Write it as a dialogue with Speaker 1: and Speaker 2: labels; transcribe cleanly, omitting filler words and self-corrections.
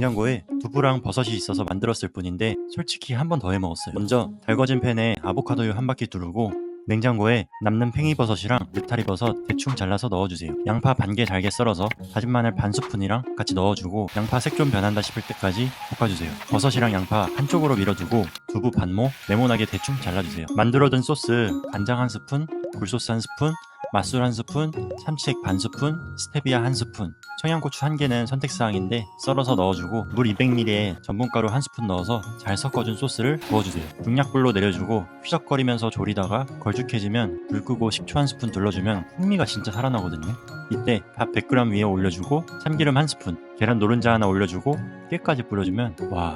Speaker 1: 냉장고에 두부랑 버섯이 있어서 만들었을 뿐인데 솔직히 한 번 더 해먹었어요. 먼저 달궈진 팬에 아보카도유 한 바퀴 두르고 냉장고에 남는 팽이버섯이랑 느타리버섯 대충 잘라서 넣어주세요. 양파 반개 잘게 썰어서 다진 마늘 반 스푼이랑 같이 넣어주고 양파 색 좀 변한다 싶을 때까지 볶아주세요. 버섯이랑 양파 한쪽으로 밀어두고 두부 반모 네모나게 대충 잘라주세요. 만들어둔 소스 간장 한 스푼, 굴소스 한 스푼, 맛술 한 스푼, 참치액 반 스푼, 스테비아 한 스푼, 청양고추 한 개는 선택사항인데 썰어서 넣어주고 물 200ml에 전분가루 한 스푼 넣어서 잘 섞어준 소스를 부어주세요. 중약불로 내려주고 휘적거리면서 졸이다가 걸쭉해지면 물 끄고 식초 한 스푼 둘러주면 풍미가 진짜 살아나거든요. 이때 밥 100g 위에 올려주고 참기름 한 스푼, 계란 노른자 하나 올려주고 깨까지 뿌려주면 와